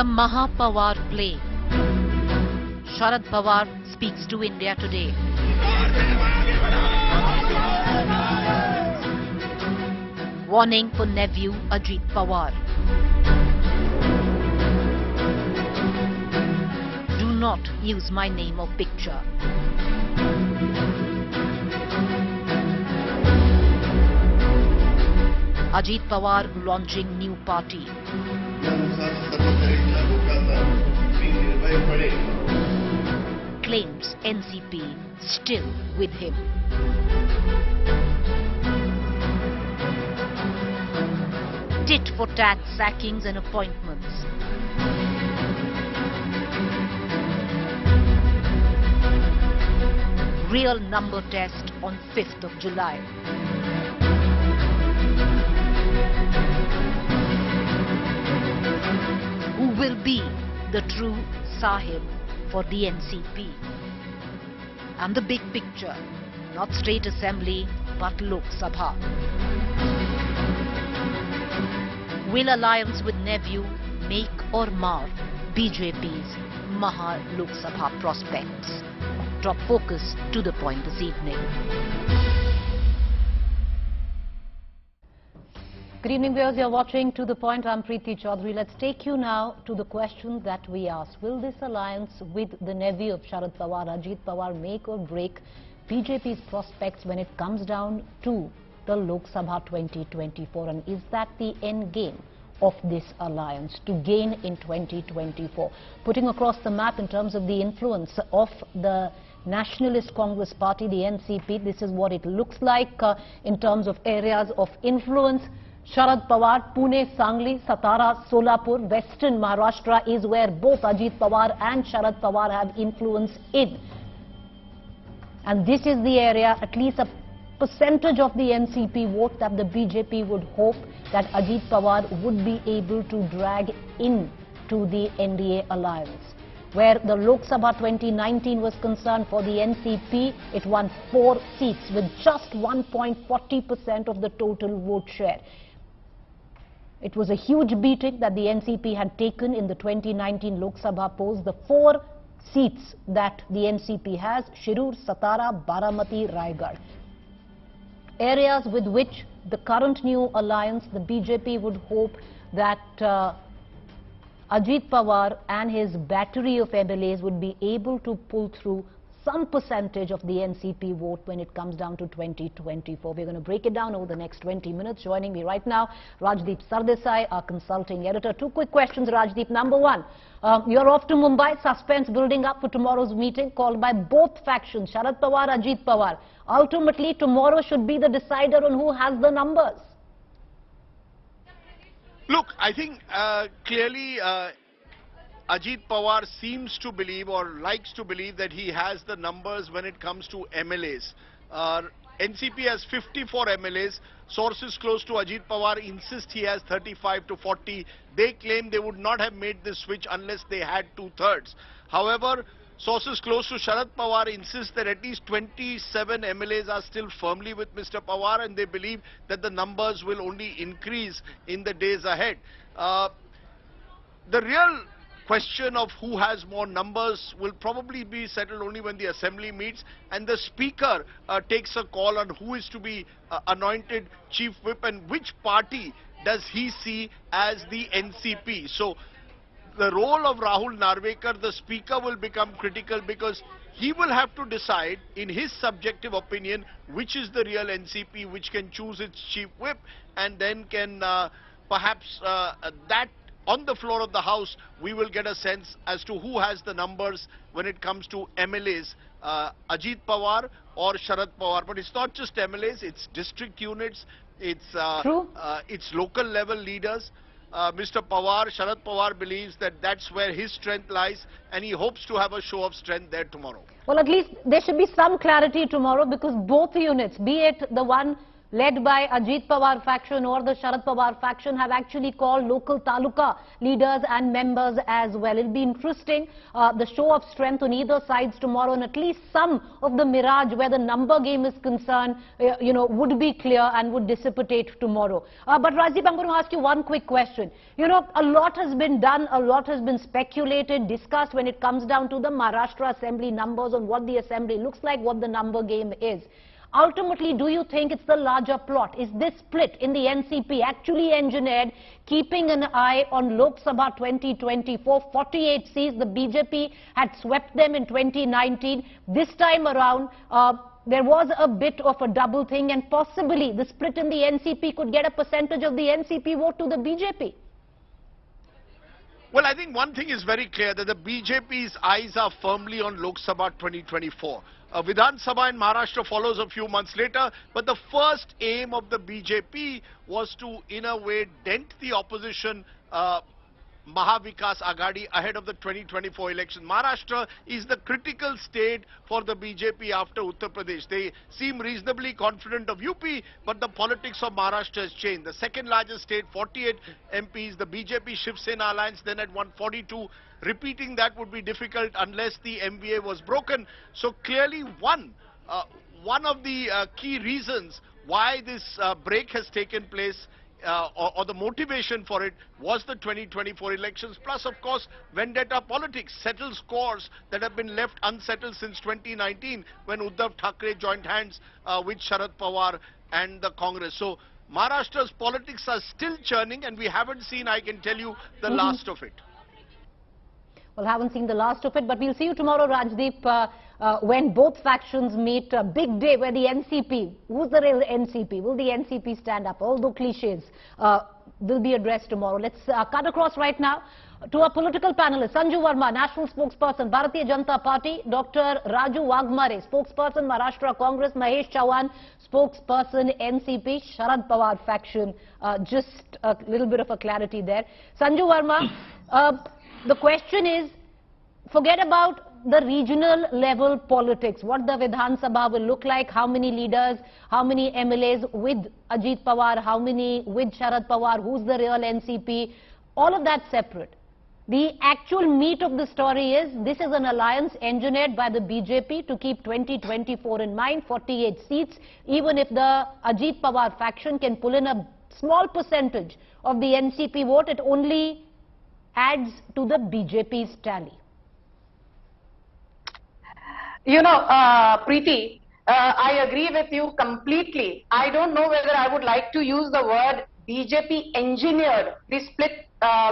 The Pawar play. Sharad Pawar speaks to India today. Warning for nephew Ajit Pawar. Do not use my name or picture. Ajit Pawar launching new party. Claims NCP still with him. Tit for tat sackings and appointments. Real number test on 5th of July. Who will be the true Sahib for the NCP? And the big picture, not state assembly but Lok Sabha. Will alliance with nephew make or mar BJP's Lok Sabha prospects? Top focus to the point this evening. Good evening, viewers. You're watching To The Point. I'm Preeti Choudhry. Let's take you now to the question that we asked. Will this alliance with the nephew of Sharad Pawar, Ajit Pawar, make or break BJP's prospects when it comes down to the Lok Sabha 2024? And is that the end game of this alliance, to gain in 2024? Putting across the map in terms of the influence of the Nationalist Congress Party, the NCP, this is what it looks like in terms of areas of influence. Sharad Pawar, Pune, Sangli, Satara, Solapur, Western Maharashtra is where both Ajit Pawar and Sharad Pawar have influence in. And this is the area, at least a percentage of the NCP vote that the BJP would hope that Ajit Pawar would be able to drag in to the NDA alliance. Where the Lok Sabha 2019 was concerned, for the NCP, it won 4 seats with just 1.40% of the total vote share. It was a huge beating that the NCP had taken in the 2019 Lok Sabha polls. The 4 seats that the NCP has: Shirur, Satara, Baramati, Raigad. Areas with which the current new alliance, the BJP, would hope that Ajit Pawar and his battery of MLAs would be able to pull through some percentage of the NCP vote when it comes down to 2024. We're going to break it down over the next 20 minutes. Joining me right now, Rajdeep Sardesai, our consulting editor. 2 quick questions, Rajdeep. Number 1, you're off to Mumbai. Suspense building up for tomorrow's meeting called by both factions, Sharad Pawar, Ajit Pawar. Ultimately, tomorrow should be the decider on who has the numbers. Look, I think clearly Ajit Pawar seems to believe, or likes to believe, that he has the numbers when it comes to MLAs. NCP has 54 MLAs. Sources close to Ajit Pawar insist he has 35 to 40. They claim they would not have made this switch unless they had 2/3. However, sources close to Sharad Pawar insist that at least 27 MLAs are still firmly with Mr. Pawar, and they believe that the numbers will only increase in the days ahead. The real question of who has more numbers will probably be settled only when the assembly meets and the speaker takes a call on who is to be anointed chief whip and which party does he see as the NCP. So the role of Rahul Narvekar, the speaker, will become critical, because he will have to decide, in his subjective opinion, which is the real NCP, which can choose its chief whip, and then can perhaps that on the floor of the House, we will get a sense as to who has the numbers when it comes to MLAs, Ajit Pawar or Sharad Pawar. But it's not just MLAs, it's district units, it's local level leaders. Mr. Pawar, Sharad Pawar, believes that that's where his strength lies, and he hopes to have a show of strength there tomorrow. Well, at least there should be some clarity tomorrow, because both units, be it the one led by Ajit Pawar faction or the Sharad Pawar faction have actually called local taluka leaders and members as well. It'll be interesting, the show of strength on either sides tomorrow, and at least some of the mirage where the number game is concerned, would be clear and would dissipate tomorrow. But Rajdeep, I'm going to ask you one quick question. A lot has been done, a lot has been speculated, discussed when it comes down to the Maharashtra Assembly numbers, on what the Assembly looks like, what the number game is. Ultimately, do you think it's the larger plot? Is this split in the NCP actually engineered, keeping an eye on Lok Sabha 2024? 48 seats, the BJP had swept them in 2019. This time around, there was a bit of a double thing, and possibly the split in the NCP could get a percentage of the NCP vote to the BJP. Well, I think one thing is very clear, that the BJP's eyes are firmly on Lok Sabha 2024. Vidhan Sabha in Maharashtra follows a few months later, but the first aim of the BJP was to, in a way, dent the opposition Mahavikas Aghadi ahead of the 2024 election. Maharashtra is the critical state for the BJP after Uttar Pradesh. They seem reasonably confident of UP, but the politics of Maharashtra has changed. The second largest state, 48 MPs, the BJP Shiv Sena alliance then at 142. Repeating that would be difficult unless the MVA was broken. So clearly one of the key reasons why this break has taken place, or the motivation for it, was the 2024 elections, plus of course vendetta politics, settled scores that have been left unsettled since 2019 when Uddhav Thackeray joined hands with Sharad Pawar and the Congress. So Maharashtra's politics are still churning, and we haven't seen, I can tell you, the last of it. Well, haven't seen the last of it, but we'll see you tomorrow, Rajdeep, when both factions meet. A big day where the NCP, who's the real NCP? Will the NCP stand up? Although cliches will be addressed tomorrow. Let's cut across right now to our political panelists. Sanju Verma, National Spokesperson, Bharatiya Janata Party; Dr. Raju Wagmare, Spokesperson, Maharashtra Congress; Mahesh Chauhan, Spokesperson, NCP; Sharad Pawar faction. Just a little bit of a clarity there. Sanju Verma, the question is, forget about the regional level politics, what the Vidhan Sabha will look like, how many leaders, how many MLAs with Ajit Pawar, how many with Sharad Pawar, who's the real NCP, all of that separate. The actual meat of the story is, this is an alliance engineered by the BJP to keep 2024 in mind, 48 seats. Even if the Ajit Pawar faction can pull in a small percentage of the NCP vote, it only adds to the BJP's tally. Preeti, I agree with you completely. I don't know whether I would like to use the word BJP engineered the split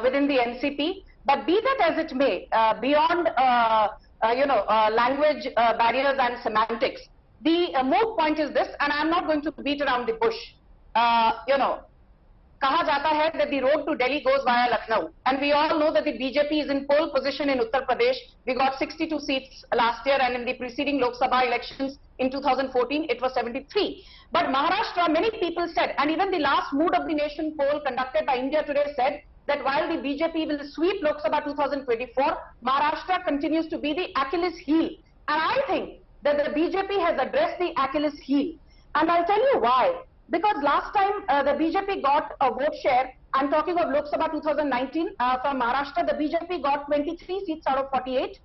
within the NCP, but be that as it may, beyond language barriers and semantics, the moot point is this, and I'm not going to beat around the bush. Kaha jata hai that the road to Delhi goes via Lucknow, and we all know that the BJP is in pole position in Uttar Pradesh. We got 62 seats last year, and in the preceding Lok Sabha elections in 2014 it was 73. But Maharashtra, many people said, and even the last Mood of the Nation poll conducted by India Today said, that while the BJP will sweep Lok Sabha 2024, Maharashtra continues to be the Achilles heel. And I think that the BJP has addressed the Achilles heel. And I'll tell you why. Because last time the BJP got a vote share, I'm talking of Lok Sabha 2019 from Maharashtra, the BJP got 23 seats out of 48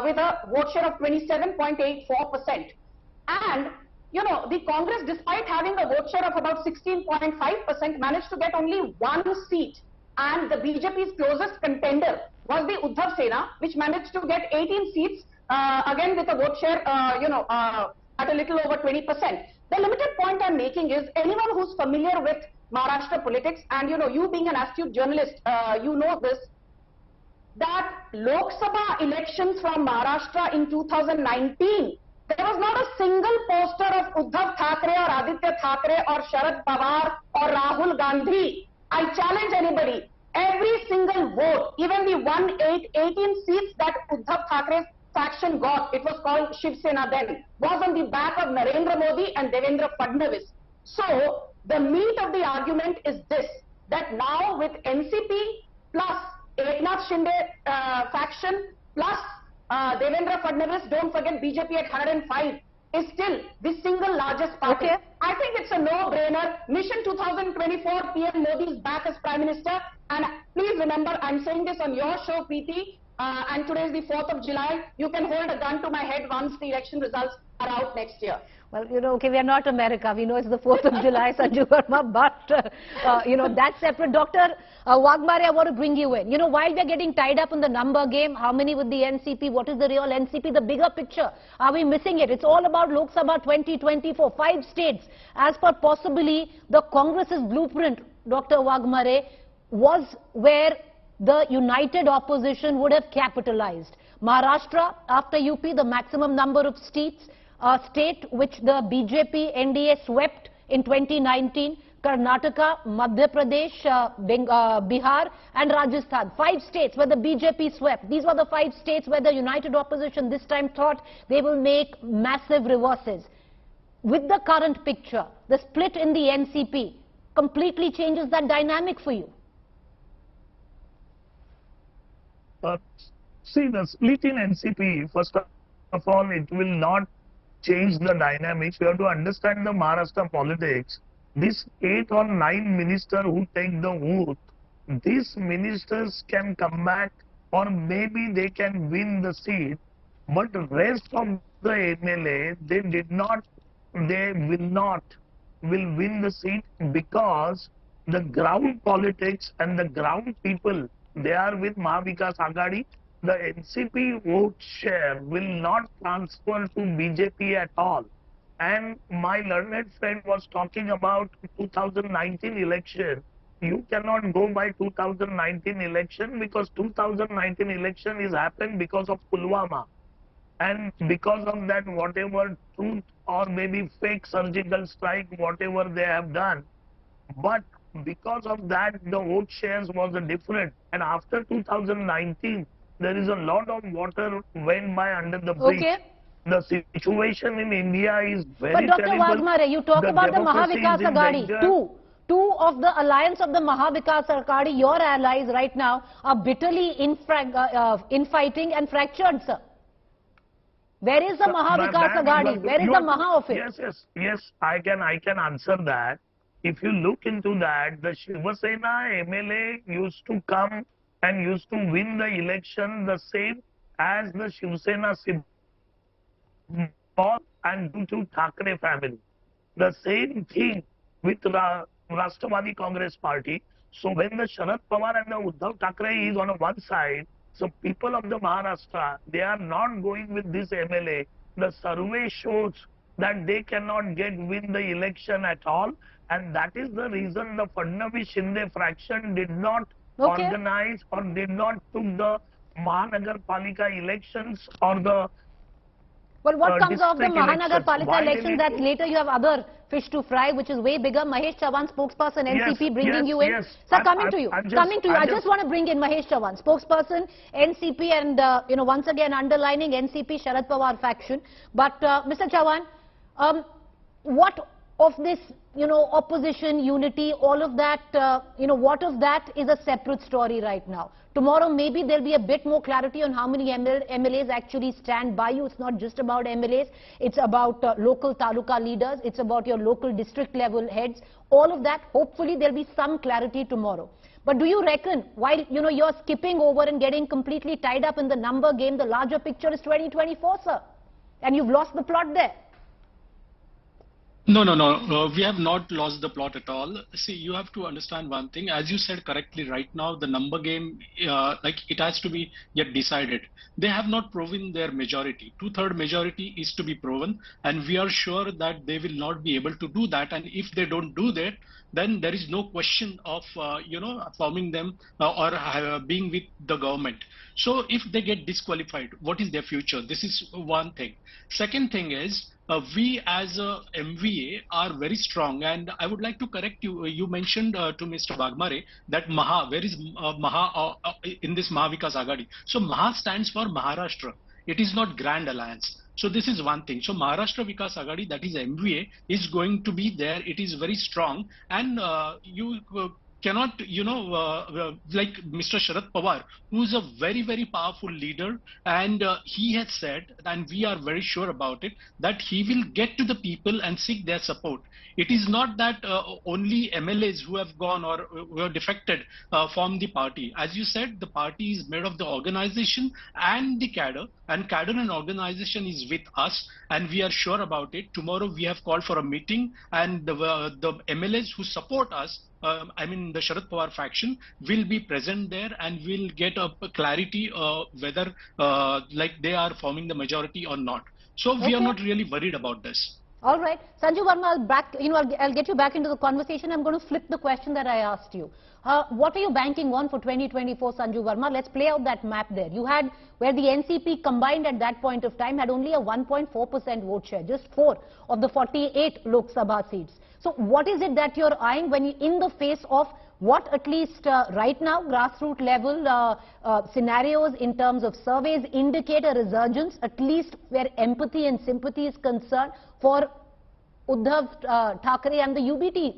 with a vote share of 27.84%. And, the Congress, despite having a vote share of about 16.5%, managed to get only one seat. And the BJP's closest contender was the Uddhav Sena, which managed to get 18 seats, again with a vote share, at a little over 20%. The limited point I'm making is, anyone who's familiar with Maharashtra politics, and you being an astute journalist, you know this, that Lok Sabha elections from Maharashtra in 2019, there was not a single poster of Uddhav Thackeray or Aditya Thackeray or Sharad Pawar or Rahul Gandhi. I challenge anybody, every single vote, even the 18 seats that Uddhav Thackeray's faction got, it was called Shiv Sena then, was on the back of Narendra Modi and Devendra Fadnavis. So the meat of the argument is this, that now with NCP plus Eknath Shinde faction plus Devendra Fadnavis, don't forget BJP at 105, is still the single largest party. Okay. I think it's a no-brainer. Mission 2024, PM Modi is back as Prime Minister. And please remember, I'm saying this on your show, Preeti, and today is the 4th of July. You can hold a gun to my head once the election results are out next year. Well, okay, we are not America. We know it's the 4th of July, Sanju Verma, but, that's separate. Dr. Wagmare, I want to bring you in. While we are getting tied up in the number game, how many with the NCP, what is the real NCP, the bigger picture, are we missing it? It's all about Lok Sabha 2024, 5 states. As per possibly the Congress's blueprint, Dr. Wagmare, was where the united opposition would have capitalized. Maharashtra, after UP, the maximum number of seats, a state which the BJP NDA swept in 2019, Karnataka, Madhya Pradesh, Bihar and Rajasthan. 5 states where the BJP swept. These were the 5 states where the united opposition this time thought they will make massive reverses. With the current picture, the split in the NCP completely changes that dynamic for you. See, the split in NCP, first of all, it will not change the dynamics. You have to understand the Maharashtra politics. These 8 or 9 ministers who take the oath, these ministers can come back or maybe they can win the seat, but the rest of the MLA, they will win the seat because the ground politics and the ground people, they are with Mahavikas Aghadi. The NCP vote share will not transfer to BJP at all. And my learned friend was talking about 2019 election. You cannot go by 2019 election because 2019 election is happened because of Pulwama. And because of that, whatever truth or maybe fake surgical strike, whatever they have done. But because of that, the vote shares was different. And after 2019, there is a lot of water went by under the bridge. Okay. The situation in India is very But Dr. terrible. Wagmare, you talk about the Mahavikas Aghadi. Two of the alliance of the Mahavikas Aghadi, your allies right now, are bitterly infighting and fractured, sir. Where is the Mahavikas Aghadi? Where is the Maha of it? Yes, I can answer that. If you look into that, the Shiva Sena MLA used to come and used to win the election the same as the Shiva Sena and due to Thackeray family. The same thing with Rashtrabadi Congress party. So when the Sharad Pawar and the Uddhav Thackeray is on one side, so people of the Maharashtra, they are not going with this MLA. The survey shows that they cannot win the election at all. And that is the reason the Fadnavis Shinde fraction did not organize or did not took the Mahanagar Palika elections or the Well, what comes of the Mahanagar Mahanagarpalika elections that later you have other fish to fry, which is way bigger. Mahesh Chavan, spokesperson, NCP, bringing you in. Yes. Sir, coming to you. I just want to bring in Mahesh Chavan, spokesperson, NCP, and once again underlining NCP Sharad Pawar faction. But Mr. Chavan, what of this, opposition, unity, all of that, what of that is a separate story right now? Tomorrow, maybe there'll be a bit more clarity on how many MLAs actually stand by you. It's not just about MLAs. It's about local taluka leaders. It's about your local district level heads. All of that, hopefully, there'll be some clarity tomorrow. But do you reckon, while, you're skipping over and getting completely tied up in the number game, the larger picture is 2024, sir? And you've lost the plot there. No. We have not lost the plot at all. See, you have to understand one thing. As you said correctly, right now, the number game, it has to be yet decided. They have not proven their majority. 2/3 majority is to be proven. And we are sure that they will not be able to do that. And if they don't do that, then there is no question of, forming them or being with the government. So if they get disqualified, what is their future? This is one thing. Second thing is, we as a MVA are very strong, and I would like to correct you. You mentioned to Mr. Wagmare that Maha, where is Maha in this Mahavikas Aghadi? So Maha stands for Maharashtra. It is not Grand Alliance. So this is one thing. So Maharashtra Vikas Aghadi, that is MVA, is going to be there. It is very strong, and you cannot, like Mr. Sharad Pawar, who is a very, very powerful leader, and he has said, and we are very sure about it, that he will get to the people and seek their support. It is not that only MLAs who have gone or who have defected from the party. As you said, the party is made of the organization and the cadre, and cadre and organization is with us, and we are sure about it. Tomorrow we have called for a meeting, and the MLAs who support us, I mean the Sharad Pawar faction, will be present there, and will get a clarity whether like they are forming the majority or not. So we are not really worried about this. All right, Sanju Verma, I'll get you back into the conversation. I'm going to flip the question that I asked you. What are you banking on for 2024, Sanju Verma? Let's play out that map there. You had, where the NCP combined at that point of time had only a 1.4% vote share, just 4 of the 48 Lok Sabha seats. So what is it that you're eyeing when you, in the face of what at least right now grassroots level scenarios in terms of surveys indicate a resurgence, at least where empathy and sympathy is concerned for Uddhav Thackeray and the UBT?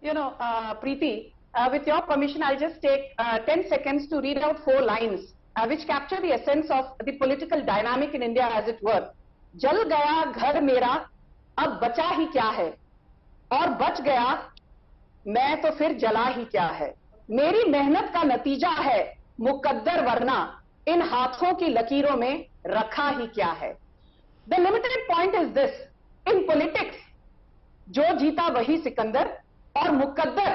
You know, Preeti, with your permission, I'll just take 10 seconds to read out 4 lines which capture the essence of the political dynamic in India, as it were. Jal gaya ghar mera, ab bacha hi kya hai? Aur bach gaya, main to fir jala hi kya hai? Meri mehnat ka natija hai, muqaddar varna, in haathon ki lakiron mein rakha hi kya hai? The limited point is this: in politics, jo jeeta wahi Sikandar, और मुकद्दर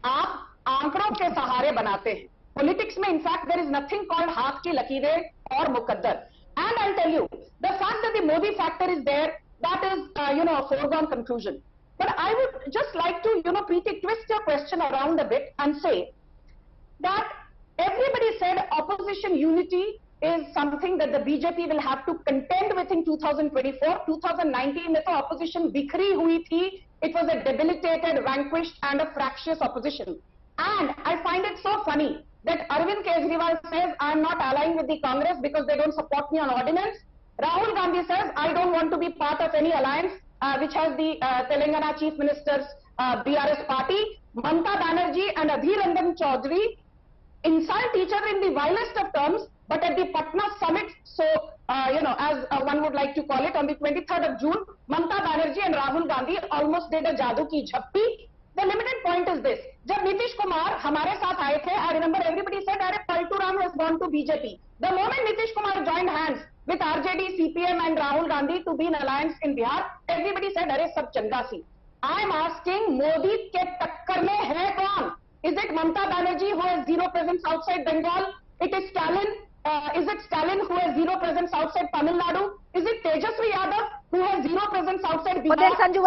आप आंकड़ों के सहारे बनाते हैं. Politics में in fact there is nothing called हाथ की लकीरें और मुकद्दर. And I'll tell you, the fact that the Modi factor is there, that is a foregone conclusion. But I would just like to Preeti, twist your question around a bit and say that everybody said opposition unity is something that the BJP will have to contend with in 2024. 2019 में तो opposition बिखरी हुई थी. It was a debilitated, vanquished and a fractious opposition. And I find it so funny that Arvind Kejriwal says, I am not allying with the Congress because they don't support me on ordinance. Rahul Gandhi says, I don't want to be part of any alliance which has the Telangana Chief Minister's BRS party. Mamata Banerjee and Adhir Ranjan Choudhry insult each other in the vilest of terms, but at the Patna summit, so as one would like to call it, on the 23rd of June, Mamata Banerjee and Rahul Gandhi almost did a jadoo ki jhappi. The limited point is this: जब नीतीश कुमार हमारे साथ आए थे, I remember everybody said, "अरे Paltu Ram has gone to BJP." The moment Nitish Kumar joined hands with RJD, CPM and Rahul Gandhi to be in alliance in Bihar, everybody said, "अरे सब चंगा सी." I am asking, Modi के टक्कर में है कौन? Is it Mamata Banerjee who has zero presence outside Bengal? It is Stalin. Is it Stalin who has zero presence outside Tamil Nadu? Is it Tejaswi Yadav who has zero presence outside Bihar? But then Sanju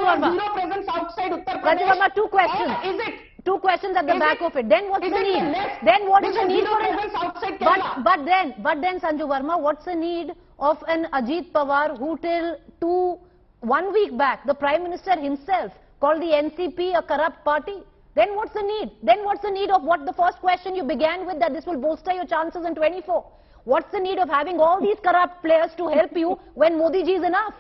Verma, zero presence outside Uttar Pradesh? Sanju Verma, 2 questions. Or is it? 2 questions at the back of it. Then what's the need? Then what is the need for it? But then Sanju Verma, what's the need of an Ajit Pawar who till 1 week back, the Prime Minister himself called the NCP a corrupt party? Then what's the need? Then what's the need of what the first question you began with, that this will bolster your chances in 24? What's the need of having all these corrupt players to help you when Modi ji is enough?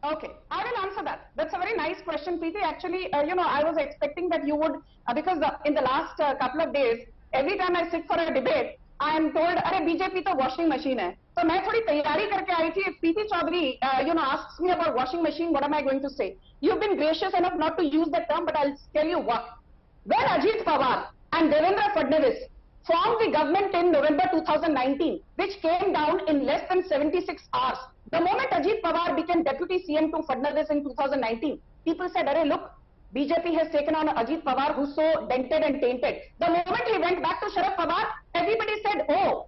Okay, I will answer that. That's a very nice question, Preeti. Actually, I was expecting that you would, because in the last couple of days, every time I sit for a debate, I am told, "अरे BJP तो washing machine है." So मैं थोड़ी तैयारी करके आई थी. If Preeti Choudhry, asks me about washing machine, what am I going to say? You've been gracious enough not to use that term, but I'll tell you what. When Ajit Pawar and Devendra Fadnavis formed the government in November 2019, which came down in less than 76 hours, the moment Ajit Pawar became Deputy CM to Fadnavis in 2019, people said, "Arey, look, BJP has taken on Ajit Pawar, who's so dented and tainted." The moment he went back to Sharad Pawar, everybody said, "Oh,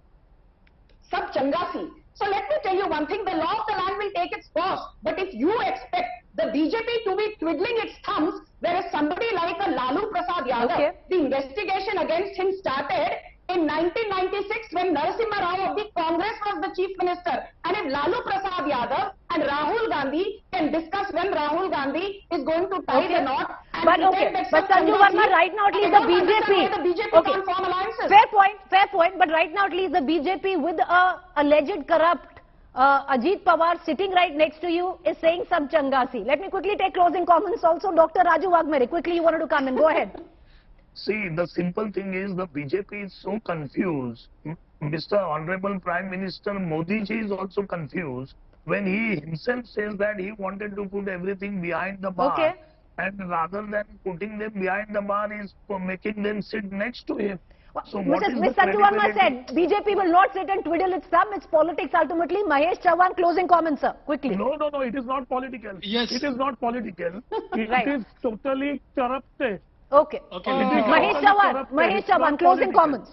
sab changa si." So let me tell you one thing, the law of the land will take its course. But if you expect the BJP to be twiddling its thumbs, whereas somebody like a Lalu Prasad Yadav, the investigation against him started in 1996 when Narasimha Rao of the Congress was the chief minister. And if Lalu Prasad Yadav and Rahul Gandhi can discuss when Rahul Gandhi is going to tie the knot and but Sanju Verma, right now at least the BJP can't form alliances. Fair point, but right now at least the BJP with a alleged corrupt Ajit Pawar sitting right next to you is saying some changasi. Let me quickly take closing comments also. Dr. Raju Wagmere, quickly you wanted to come in. Go ahead. See, the simple thing is the BJP is so confused. Mr. Honorable Prime Minister Modi ji is also confused when he himself says that he wanted to put everything behind the bar. Okay. And rather than putting them behind the bar, is making them sit next to him. So what is Ms. the Sanju Verma credibility? said BJP will not sit and twiddle its thumb. It's politics ultimately. Mahesh Chavan, closing comments, sir. Quickly. No, it is not political. Yes. It is not political. Right. It is totally corrupted. Okay. Okay, let me Mahesh Chavan, closing comments.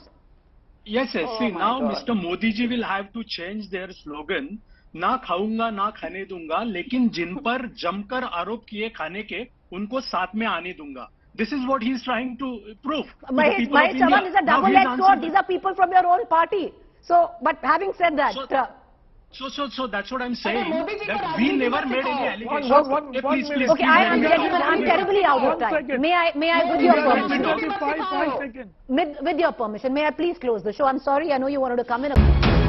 Yes, see, now Mr. Modi ji will have to change their slogan. ना खाऊंगा ना खाने दूंगा लेकिन जिन पर जमकर आरोप किए खाने के उनको साथ में आने दूंगा. This is what he is trying to prove. Mahesh Chavan is a double-edged sword. These are people from your own party. So, but having said that, so that's what I'm saying. Modi ji That ko we Rajneeti never mein made any dikhao. allegations. One Please, minute. okay, gentlemen, I'm terribly out of time. second. May I, with your permission, 5 seconds. with your permission, may I please close the show? I'm sorry, I know you wanted to come in.